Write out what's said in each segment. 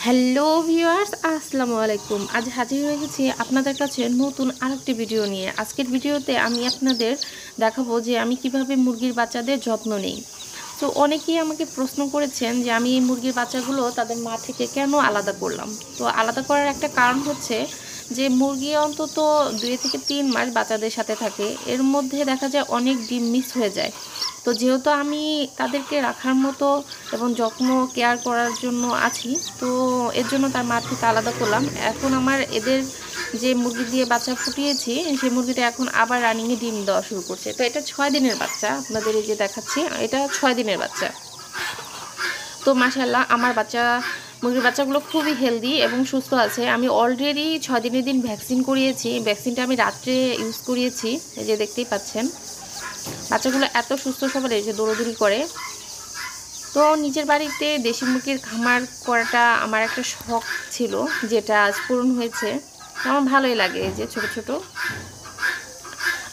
Hello viewers, আসসালামু আলাইকুম। আজ হাজির হয়ে গেছি আপনাদের কাছে নতুন আরেকটি ভিডিও নিয়ে। আজকের ভিডিওতে আমি আপনাদের দেখাবো যে আমি কিভাবে মুরগির বাচ্চাদের যত্ন নেই। তো অনেকেই আমাকে প্রশ্ন করেছেন যে আমি এই মুরগির বাচ্চাগুলো তাদের মা থেকে কেন আলাদা করলাম। তো আলাদা করার একটা কারণ হচ্ছে যে মুরগি অন্তত 2 থেকে 3 মাস বাচ্চাদের সাথে থাকে, এর মধ্যে দেখা যায় অনেক ডিম মিস হয়ে যায়। তো যেহেতু আমি তাদেরকে রাখার মতো এবং যত্ন কেয়ার করার জন্য আছি, তো এর জন্য তার মা থেকে আলাদা করলাম। এখন আমার এদের যে মুরগি দিয়ে বাচ্চা ফুটিয়েছি সেই মুরগিটা এখন আবার রানিংয়ে ডিম দেওয়া শুরু করছে। তো এটা 6 দিনের বাচ্চা, আপনাদের এই যে দেখাচ্ছি, এটা 6 দিনের বাচ্চা। তো মাশাআল্লাহ আমার মুরগির বাচ্চাগুলো খুবই হেলদি এবং সুস্থ আছে। আমি অলরেডি 6 দিনের দিন ভ্যাকসিন করিয়েছি। ভ্যাকসিনটা আমি রাত্রে ইউজ করিয়েছি, এই যে দেখতেই পাচ্ছেন। বাচ্চাগুলো এত সুস্থ সবল, এই যে দৌড়দৌড়ি করে। তো নিজের বাড়িতে দেশি মুরগির খামার করাটা আমার একটা শখ ছিল, যেটা আজ পূরণ হয়েছে। আমার ভালোই লাগে। এই যে ছোট ছোট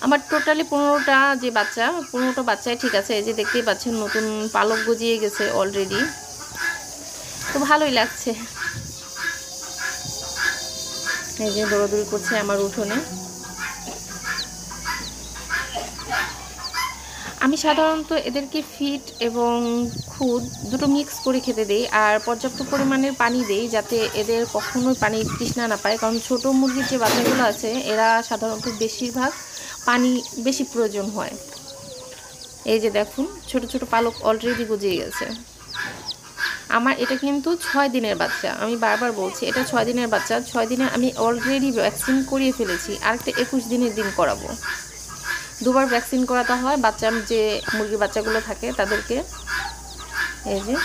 আমার টোটালি 15টা যে বাচ্চা, 15টা বাচ্চাই ঠিক আছে। এই যে দেখতেই পাচ্ছেন নতুন পালক গজিয়ে গেছে অলরেডি। তো ভালোই লাগছে। এই যে দৌড়াদৌড়ি করছে আমার উঠোনে। আমি সাধারণত এদেরকে ফিড এবং খুদ দুটো মিক্স করে খেতে দেই, আর পর্যাপ্ত পরিমাণের পানি দেই, যাতে এদের কখনোই পানি তৃষ্ণা না পায়। কারণ ছোটো মুরগির যে বাচ্চাগুলো আছে এরা সাধারণত বেশিরভাগ পানি বেশি প্রয়োজন হয়। এই যে দেখুন ছোট ছোট পালক অলরেডি গজিয়ে গেছে। আমার এটা কিন্তু 6 দিনের বাচ্চা, আমি বারবার বলছি এটা 6 দিনের বাচ্চা। 6 দিনে আমি অলরেডি ভ্যাকসিন করিয়ে ফেলেছি, আরেকটা 21 দিনের দিন করাবো। দুবার ভ্যাকসিন করাতে হয় বাচ্চা, যে মুরগির বাচ্চাগুলো থাকে তাদেরকে। এই যে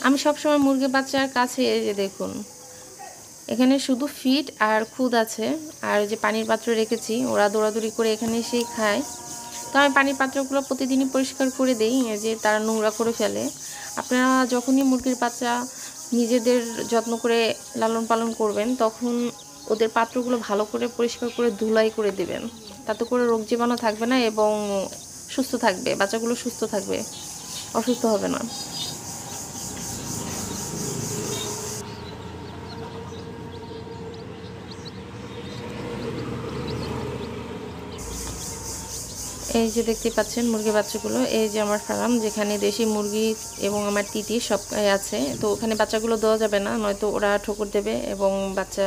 আমি সবসময় মুরগির বাচ্চার কাছে, এই যে দেখুন এখানে শুধু ফিড আর খুদ আছে, আর যে পানির পাত্র রেখেছি, ওরা দৌড়াদৌড়ি করে এখানে এসেই খায়। তো আমি পানির পাত্রগুলো প্রতিদিনই পরিষ্কার করে দিই, যে তারা নোংরা করে ফেলে। আপনারা যখনই মুরগির বাচ্চা নিজেদের যত্ন করে লালন পালন করবেন, তখন ওদের পাত্রগুলো ভালো করে পরিষ্কার করে ধুলাই করে দেবেন। তাতে করে রোগ জীবাণু থাকবে না এবং সুস্থ থাকবে, বাচ্চাগুলো সুস্থ থাকবে, অসুস্থ হবে না। এই যে দেখতে পাচ্ছেন মুরগির বাচ্চাগুলো, এই যে আমার ফার্ম, যেখানে দেশি মুরগি এবং আমার তিতি সব আছে। তো ওখানে বাচ্চাগুলো দেওয়া যাবে না, নয়তো ওরা ঠোকর দেবে এবং বাচ্চা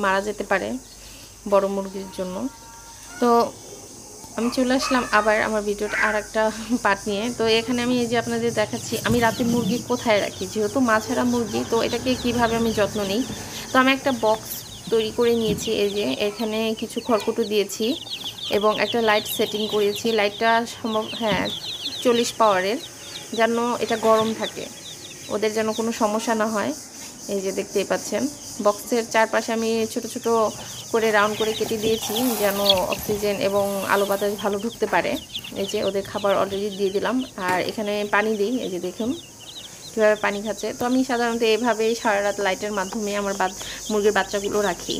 মারা যেতে পারে বড় মুরগির জন্য। তো আমি চলে আসলাম আবার আমার ভিডিওটা আর একটা পার্ট নিয়ে। তো এখানে আমি এই যে আপনাদের দেখাচ্ছি আমি রাতে মুরগি কোথায় রাখি। যেহেতু মাছেরা মুরগি, তো এটাকে কিভাবে আমি যত্ন নিই। তো আমি একটা বক্স তৈরি করে নিয়েছি, এই যে এখানে কিছু খড়কুটো দিয়েছি এবং একটা লাইট সেটিং করেছি। লাইটটা সম্ভব 40 পাওয়ারের, যেন এটা গরম থাকে, ওদের যেন কোনো সমস্যা না হয়। এই যে দেখতেই পাচ্ছেন বক্সের চারপাশে আমি ছোট ছোট করে রাউন্ড করে কেটে দিয়েছি, যেন অক্সিজেন এবং আলো বাতাস ভালো ঢুকতে পারে। এই যে ওদের খাবার অলরেডি দিয়ে দিলাম, আর এখানে পানি দিই। এই যে দেখুন কীভাবে পানি খাচ্ছে। তো আমি সাধারণত এইভাবেই সারা রাত লাইটের মাধ্যমে আমার মুরগির বাচ্চাগুলো রাখি।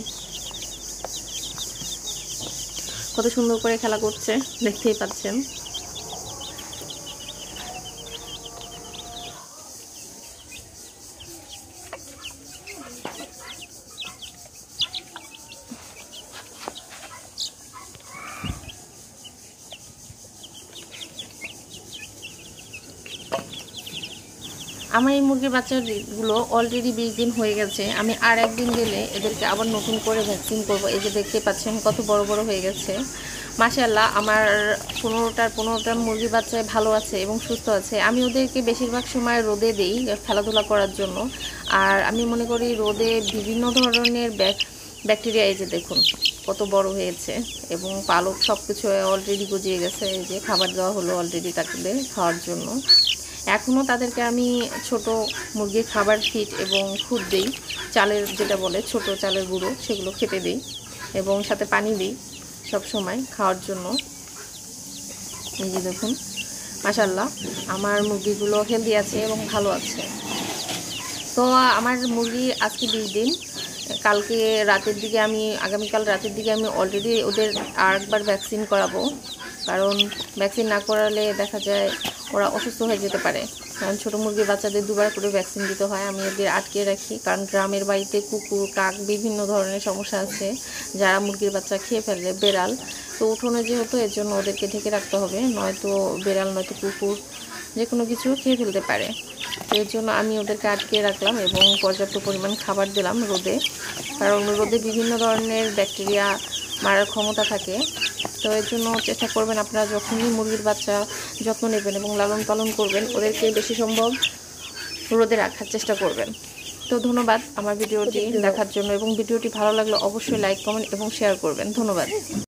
কত সুন্দর করে খেলা করছে দেখতেই পাচ্ছেন। আমার এই মুরগির বাচ্চাগুলো অলরেডি 20 দিন হয়ে গেছে। আমি আর একদিন গেলে এদেরকে আবার নতুন করে ভ্যাকসিন করব। এই যে দেখতে পাচ্ছেন কত বড় বড় হয়ে গেছে। মাশাআল্লাহ আমার 15টা মুরগির বাচ্চায় ভালো আছে এবং সুস্থ আছে। আমি ওদেরকে বেশিরভাগ সময় রোদে দিই খেলাধুলা করার জন্য। আর আমি মনে করি রোদে বিভিন্ন ধরনের ব্যাকটেরিয়া, এই যে দেখুন কত বড় হয়েছে এবং পালক সব কিছু অলরেডি গজিয়ে গেছে। এই যে খাবার দেওয়া হলো অলরেডি তাদের খাওয়ার জন্য। এখনও তাদেরকে আমি ছোট মুরগির খাবার ফিড এবং খুদ দিই, চালের যেটা বলে ছোট চালের গুঁড়ো, সেগুলো খেতে দিই এবং সাথে পানি দিই সব সময় খাওয়ার জন্য। এই যে দেখুন মাশাআল্লাহ আমার মুরগিগুলো হেলদি আছে এবং ভালো আছে। তো আমার মুরগি আজকে 20 দিন। কালকে রাতের দিকে আগামীকাল রাতের দিকে আমি অলরেডি ওদের আরেকবার ভ্যাকসিন করাবো, কারণ ভ্যাকসিন না করালে দেখা যায় ওরা অসুস্থ হয়ে যেতে পারে। কারণ ছোটো মুরগির বাচ্চাদের 2বার করে ভ্যাকসিন দিতে হয়। আমি ওদের আটকে রাখি, কারণ গ্রামের বাড়িতে কুকুর, কাক বিভিন্ন ধরনের সমস্যা আছে যারা মুরগির বাচ্চা খেয়ে ফেলে, বেড়াল। তো উঠোনে যেহেতু এর জন্য ওদেরকে ঢেকে রাখতে হবে, নয়তো বেড়াল নয়তো কুকুর যে কোনো কিছু খেয়ে ফেলতে পারে। তো এর জন্য আমি ওদেরকে আটকে রাখলাম এবং পর্যাপ্ত পরিমাণ খাবার দিলাম রোদে, কারণ রোদে বিভিন্ন ধরনের ব্যাকটেরিয়া মারার ক্ষমতা থাকে। তো এর জন্য চেষ্টা করবেন আপনারা যখনই মুরগির বাচ্চা যত্ন নেবেন এবং লালন পালন করবেন, ওদেরকে বেশি সম্ভব রোদে রাখার চেষ্টা করবেন। তো ধন্যবাদ আমার ভিডিওটি দেখার জন্য, এবং ভিডিওটি ভালো লাগলে অবশ্যই লাইক, কমেন্ট এবং শেয়ার করবেন। ধন্যবাদ।